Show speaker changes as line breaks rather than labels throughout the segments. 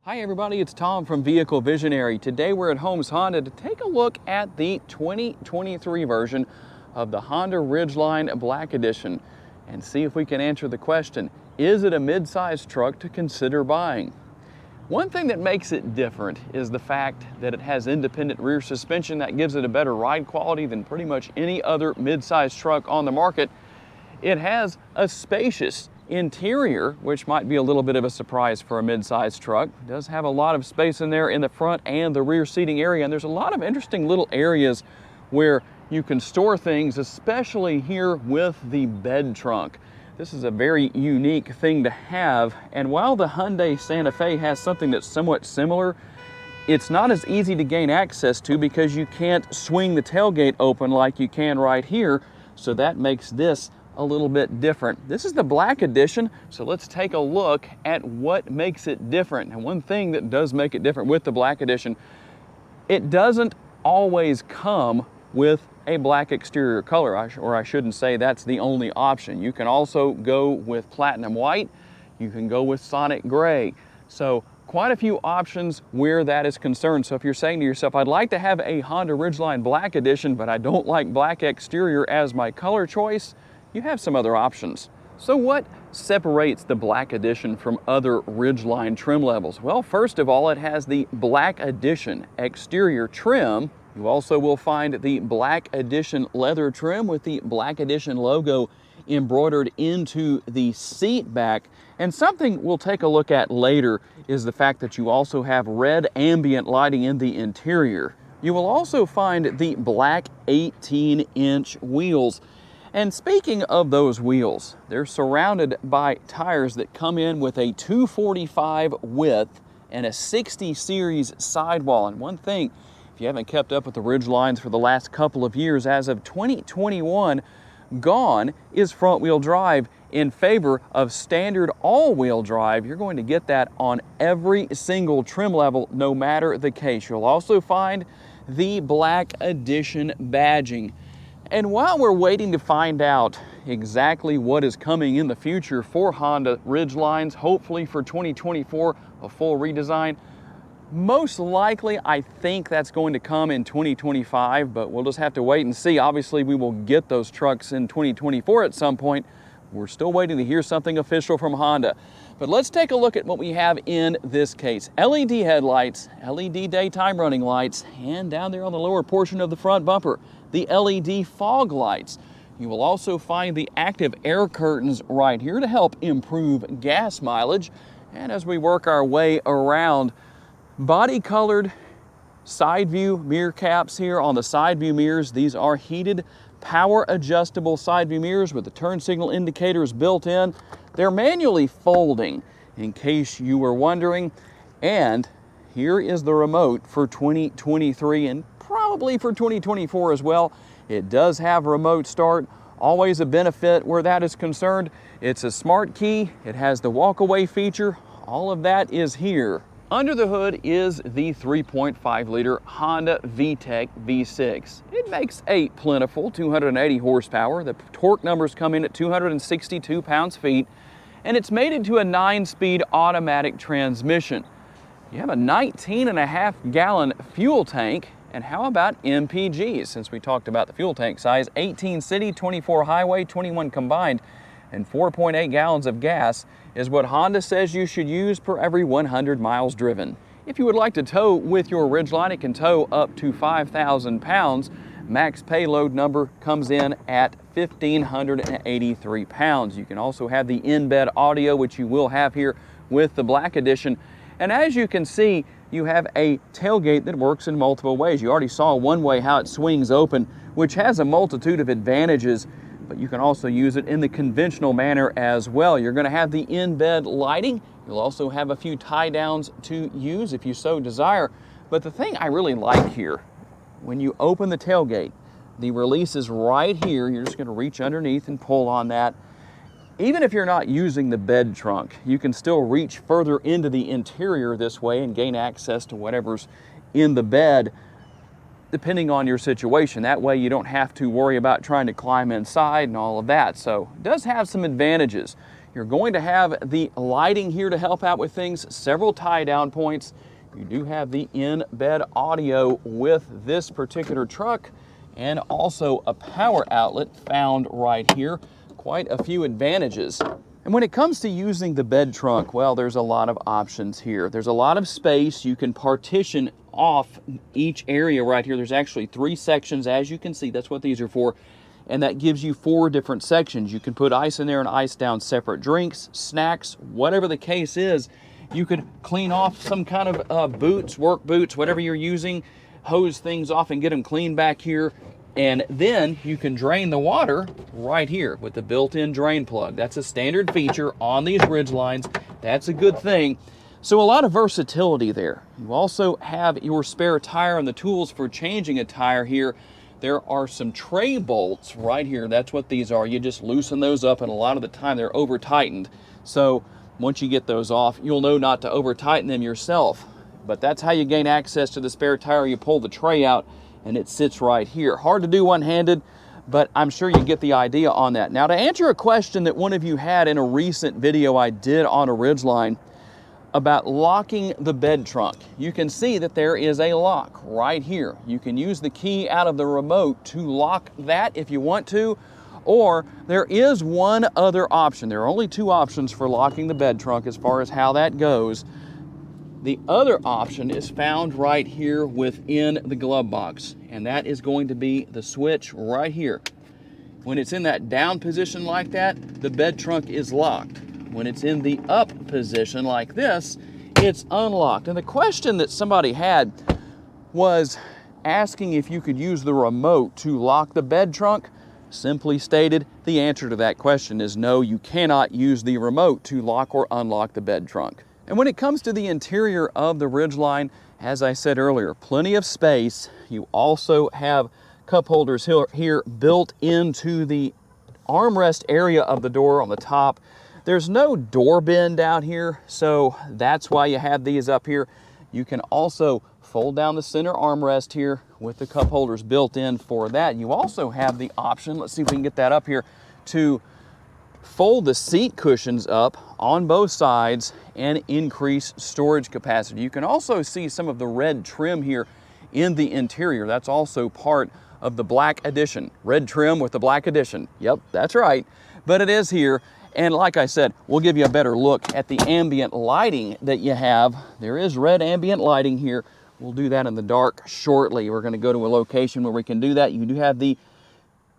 Hi everybody, it's Tom from Vehicle Visionary. Today we're at Holmes Honda to take a look at the 2023 version of the Honda Ridgeline Black Edition and see if we can answer the question, is it a mid-sized truck to consider buying? One thing that makes it different is the fact that it has independent rear suspension that gives it a better ride quality than pretty much any other mid-sized truck on the market. It has a spacious interior, which might be a little bit of a surprise for a mid-sized truck. It does have a lot of space in there in the front and the rear seating area, and there's a lot of interesting little areas where you can store things, especially here with the bed trunk. This is a very unique thing to have, and while the Hyundai Santa Fe has something that's somewhat similar, it's not as easy to gain access to because you can't swing the tailgate open like you can right here, so that makes this a little bit different. This is the Black Edition, so let's take a look at what makes it different. And one thing that does make it different with the Black Edition, it doesn't always come with a black exterior color, or I shouldn't say that's the only option. You can also go with platinum white, you can go with sonic gray. So quite a few options where that is concerned. So if you're saying to yourself, I'd like to have a Honda Ridgeline Black Edition, but I don't like black exterior as my color choice, you have some other options. So what separates the Black Edition from other Ridgeline trim levels? Well, first of all, it has the Black Edition exterior trim. You also will find the Black Edition leather trim with the Black Edition logo embroidered into the seat back. And something we'll take a look at later is the fact that you also have red ambient lighting in the interior. You will also find the black 18-inch wheels. And speaking of those wheels, they're surrounded by tires that come in with a 245 width and a 60 series sidewall. And one thing, if you haven't kept up with the Ridgelines for the last couple of years, as of 2021, gone is front wheel drive in favor of standard all-wheel drive. You're going to get that on every single trim level, no matter the case. You'll also find the Black Edition badging. And while we're waiting to find out exactly what is coming in the future for Honda Ridgelines, hopefully for 2024, a full redesign, most likely I think that's going to come in 2025, but we'll just have to wait and see. Obviously, we will get those trucks in 2024 at some point. We're still waiting to hear something official from Honda. But let's take a look at what we have in this case. LED headlights, LED daytime running lights, and down there on the lower portion of the front bumper, the LED fog lights. You will also find the active air curtains right here to help improve gas mileage. And as we work our way around, body colored side view mirror caps here on the side view mirrors. These are heated power adjustable side view mirrors with the turn signal indicators built in. They're manually folding in case you were wondering. And here is the remote for 2023 and probably for 2024 as well. It does have remote start, always a benefit where that is concerned. It's a smart key, it has the walk away feature, all of that is here. Under the hood is the 3.5 liter Honda VTEC V6. It makes a plentiful 280 horsepower. The torque numbers come in at 262 pounds-feet, and it's mated to a 9-speed automatic transmission. You have a 19.5 gallon fuel tank. And how about MPGs? Since we talked about the fuel tank size, 18 city, 24 highway, 21 combined, and 4.8 gallons of gas is what Honda says you should use per every 100 miles driven. If you would like to tow with your Ridgeline, it can tow up to 5,000 pounds. Max payload number comes in at 1,583 pounds. You can also have the in-bed audio, which you will have here with the Black Edition. And as you can see, you have a tailgate that works in multiple ways. You already saw one way how it swings open, which has a multitude of advantages, but you can also use it in the conventional manner as well. You're going to have the in-bed lighting. You'll also have a few tie downs to use if you so desire. But the thing I really like here, when you open the tailgate, the release is right here. You're just going to reach underneath and pull on that. Even if you're not using the bed trunk, you can still reach further into the interior this way and gain access to whatever's in the bed, depending on your situation. That way you don't have to worry about trying to climb inside and all of that. So it does have some advantages. You're going to have the lighting here to help out with things, several tie-down points. You do have the in-bed audio with this particular truck, and also a power outlet found right here. Quite a few advantages. And when it comes to using the bed trunk, well, there's a lot of options here. There's a lot of space. You can partition off each area right here. There's actually 3 sections, as you can see. That's what these are for. And that gives you 4 different sections. You can put ice in there and ice down separate drinks, snacks, whatever the case is. You could clean off some kind of boots, work boots, whatever you're using, hose things off and get them clean back here. And then you can drain the water right here with the built-in drain plug. That's a standard feature on these Ridgelines. That's a good thing. So a lot of versatility there. You also have your spare tire and the tools for changing a tire here. There are some tray bolts right here. That's what these are. You just loosen those up, and a lot of the time they're over tightened. So once you get those off, you'll know not to over tighten them yourself. But that's how you gain access to the spare tire. You pull the tray out and it sits right here. Hard to do one-handed, but I'm sure you get the idea on that. Now, to answer a question that one of you had in a recent video I did on a Ridgeline about locking the bed trunk, you can see that there is a lock right here. You can use the key out of the remote to lock that if you want to, or there is one other option. There are only 2 options for locking the bed trunk as far as how that goes. The other option is found right here within the glove box, and that is going to be the switch right here. When it's in that down position like that, the bed trunk is locked. When it's in the up position like this, it's unlocked. And the question that somebody had was asking if you could use the remote to lock the bed trunk. Simply stated, the answer to that question is no, you cannot use the remote to lock or unlock the bed trunk. And when it comes to the interior of the Ridgeline, as I said earlier, plenty of space. You also have cup holders here built into the armrest area of the door on the top. There's no door bend out here, so that's why you have these up here. You can also fold down the center armrest here with the cup holders built in for that. You also have the option, let's see if we can get that up here, to fold the seat cushions up on both sides and increase storage capacity. You can also see some of the red trim here in the interior. That's also part of the Black Edition. Red trim with the Black Edition. Yep, that's right. But it is here. And like I said, we'll give you a better look at the ambient lighting that you have. There is red ambient lighting here. We'll do that in the dark shortly. We're going to go to a location where we can do that. You do have the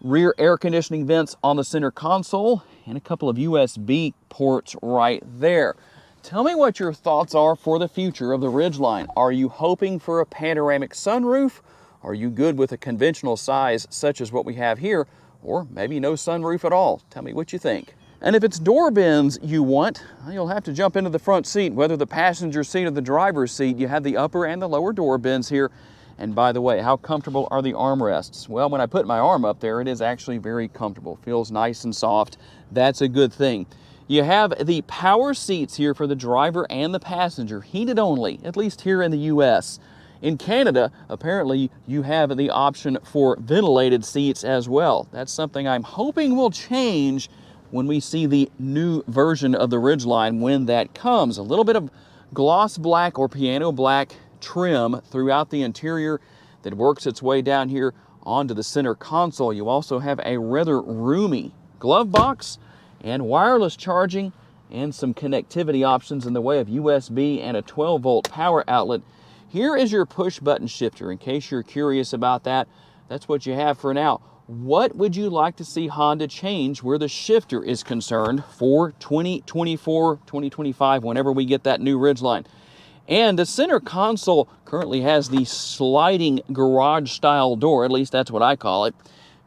rear air conditioning vents on the center console and a couple of USB ports right there. Tell me what your thoughts are for the future of the Ridgeline. Are you hoping for a panoramic sunroof? Are you good with a conventional size such as what we have here? Or maybe no sunroof at all? Tell me what you think. And if it's door bends you want, you'll have to jump into the front seat, whether the passenger seat or the driver's seat. You have the upper and the lower door bends here. And by the way, how comfortable are the armrests? Well, when I put my arm up there, it is actually very comfortable. Feels nice and soft. That's a good thing. You have the power seats here for the driver and the passenger, heated only, at least here in the US. In Canada, apparently you have the option for ventilated seats as well. That's something I'm hoping will change when we see the new version of the Ridgeline when that comes. A little bit of gloss black or piano black trim throughout the interior that works its way down here onto the center console. You also have a rather roomy glove box and wireless charging and some connectivity options in the way of USB and a 12-volt power outlet. Here is your push button shifter in case you're curious about that. That's what you have for now. What would you like to see Honda change where the shifter is concerned for 2024, 2025, whenever we get that new Ridgeline? And the center console currently has the sliding garage style door, at least that's what I call it,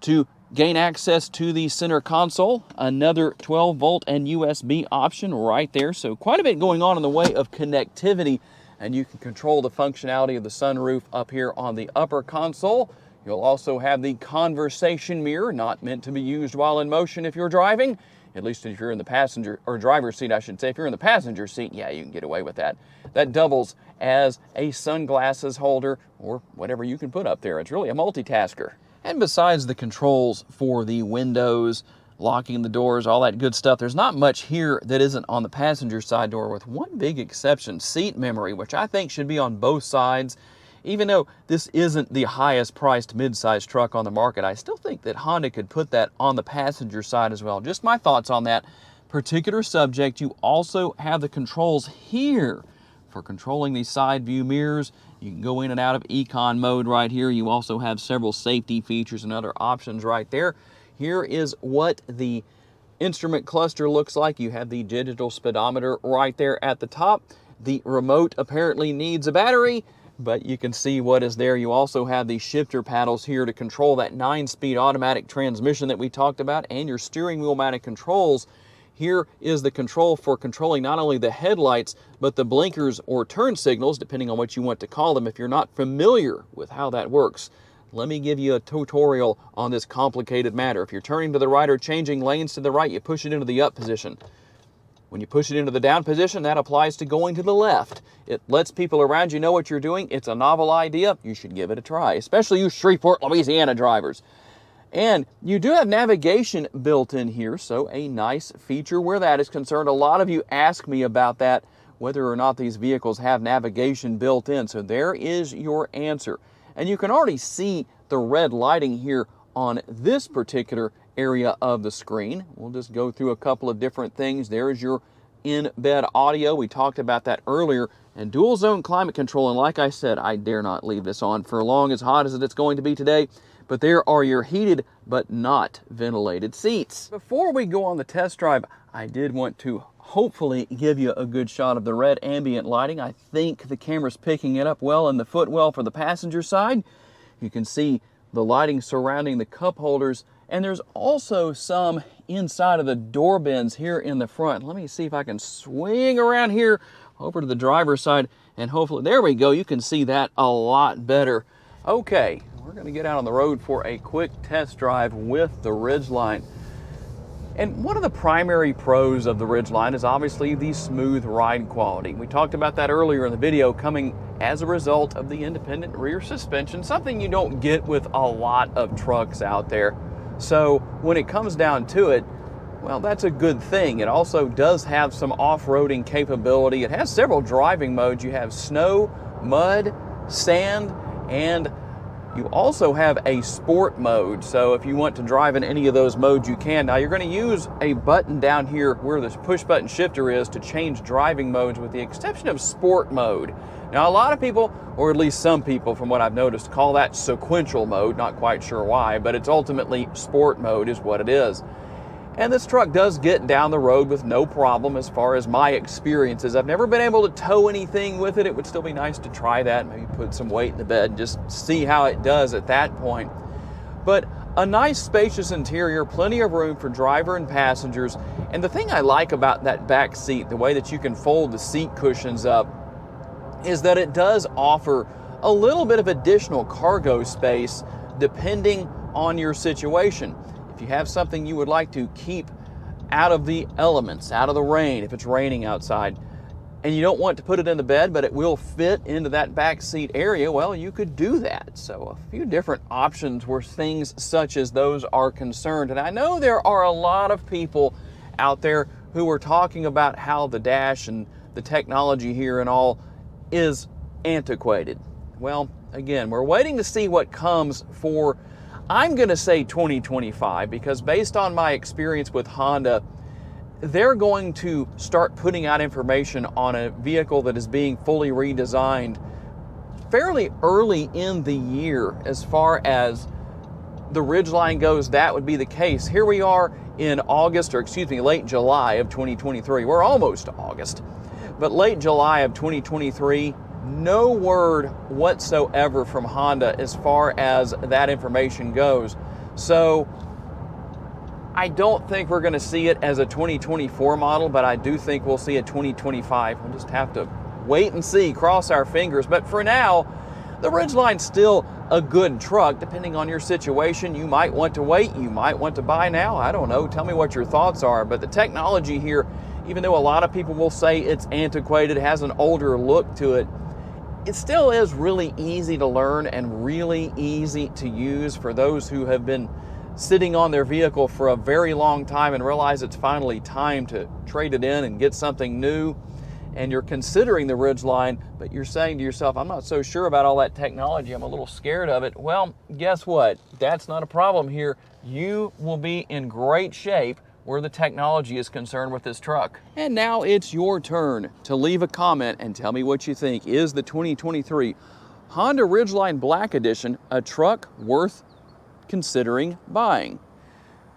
to gain access to the center console. Another 12-volt and USB option right there. So quite a bit going on in the way of connectivity, and you can control the functionality of the sunroof up here on the upper console. You'll also have the conversation mirror, not meant to be used while in motion if you're driving, at least if you're in the passenger or driver's seat, I should say. If you're in the passenger seat, yeah, you can get away with that. That doubles as a sunglasses holder or whatever you can put up there. It's really a multitasker. And besides the controls for the windows, locking the doors, all that good stuff. There's not much here that isn't on the passenger side door, with one big exception: seat memory, which I think should be on both sides. Even though this isn't the highest priced mid-size truck on the market, I still think that Honda could put that on the passenger side as well. Just my thoughts on that particular subject. You also have the controls here for controlling these side view mirrors. You can go in and out of econ mode right here. You also have several safety features and other options right there. Here is what the instrument cluster looks like. You have the digital speedometer right there at the top. The remote apparently needs a battery, but you can see what is there. You also have the shifter paddles here to control that 9-speed automatic transmission that we talked about, and your steering wheel mounted controls. Here is the control for controlling not only the headlights, but the blinkers or turn signals, depending on what you want to call them. If you're not familiar with how that works, let me give you a tutorial on this complicated matter. If you're turning to the right or changing lanes to the right, you push it into the up position. When you push it into the down position, that applies to going to the left. It lets people around you know what you're doing. It's a novel idea. You should give it a try, especially you Shreveport, Louisiana drivers. And you do have navigation built in here, so a nice feature where that is concerned. A lot of you ask me about that, whether or not these vehicles have navigation built in. So there is your answer. And you can already see the red lighting here on this particular area of the screen. We'll just go through a couple of different things. There's your in-bed audio. We talked about that earlier. And dual zone climate control. And like I said, I dare not leave this on for long, as hot as it's going to be today. But there are your heated but not ventilated seats. Before we go on the test drive, I did want to hopefully give you a good shot of the red ambient lighting. I think the camera's picking it up well in the footwell for the passenger side. You can see the lighting surrounding the cup holders, and there's also some inside of the door bins here in the front. Let me see if I can swing around here over to the driver's side, and hopefully, there we go, you can see that a lot better. Okay, we're going to get out on the road for a quick test drive with the Ridgeline. And one of the primary pros of the Ridgeline is obviously the smooth ride quality. We talked about that earlier in the video, coming as a result of the independent rear suspension, something you don't get with a lot of trucks out there. So when it comes down to it, well, that's a good thing. It also does have some off-roading capability. It has several driving modes. You have snow, mud, sand, and you also have a sport mode. So if you want to drive in any of those modes, you can. Now you're going to use a button down here where this push button shifter is to change driving modes, with the exception of sport mode. Now a lot of people, or at least some people from what I've noticed, call that sequential mode. Not quite sure why, but it's ultimately sport mode is what it is. And this truck does get down the road with no problem as far as my experiences. I've never been able to tow anything with it. It would still be nice to try that, maybe put some weight in the bed and just see how it does at that point. But a nice spacious interior, plenty of room for driver and passengers. And the thing I like about that back seat, the way that you can fold the seat cushions up, is that it does offer a little bit of additional cargo space depending on your situation. If you have something you would like to keep out of the elements, out of the rain, if it's raining outside, and you don't want to put it in the bed, but it will fit into that back seat area, well, you could do that. So a few different options where things such as those are concerned. And I know there are a lot of people out there who are talking about how the dash and the technology here and all is antiquated. Well, again, we're waiting to see what comes for, I'm going to say 2025, because based on my experience with Honda, they're going to start putting out information on a vehicle that is being fully redesigned fairly early in the year. As far as the Ridgeline goes, that would be the case. Here we are in August, or excuse me, late July of 2023. We're almost to August, but late July of 2023, no word whatsoever from Honda as far as that information goes. So I don't think we're going to see it as a 2024 model, but I do think we'll see a 2025. We'll just have to wait and see, cross our fingers. But for now, the Ridgeline's still a good truck. Depending on your situation, you might want to wait, you might want to buy now. I don't know. Tell me what your thoughts are. But the technology here, even though a lot of people will say it's antiquated, has an older look to it, it still is really easy to learn and really easy to use for those who have been sitting on their vehicle for a very long time and realize it's finally time to trade it in and get something new, and you're considering the Ridgeline, but you're saying to yourself, I'm not so sure about all that technology, I'm a little scared of it. Well, guess what? That's not a problem here. You will be in great shape where the technology is concerned with this truck. And now it's your turn to leave a comment and tell me what you think. Is the 2023 Honda Ridgeline Black Edition a truck worth considering buying?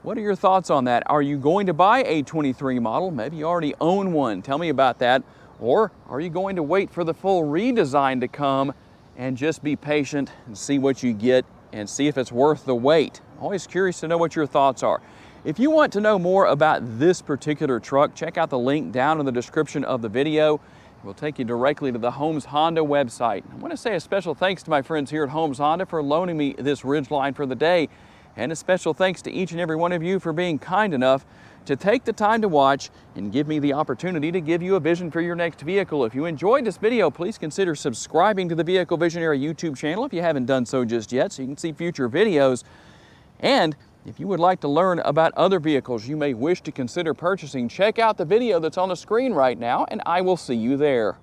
What are your thoughts on that? Are you going to buy a 23 model? Maybe you already own one. Tell me about that. Or are you going to wait for the full redesign to come and just be patient and see what you get and see if it's worth the wait? Always curious to know what your thoughts are. If you want to know more about this particular truck, check out the link down in the description of the video. It will take you directly to the Holmes Honda website. I want to say a special thanks to my friends here at Holmes Honda for loaning me this Ridgeline for the day. And a special thanks to each and every one of you for being kind enough to take the time to watch and give me the opportunity to give you a vision for your next vehicle. If you enjoyed this video, please consider subscribing to the Vehicle Visionary YouTube channel if you haven't done so just yet, so you can see future videos. And if you would like to learn about other vehicles you may wish to consider purchasing, check out the video that's on the screen right now, and I will see you there.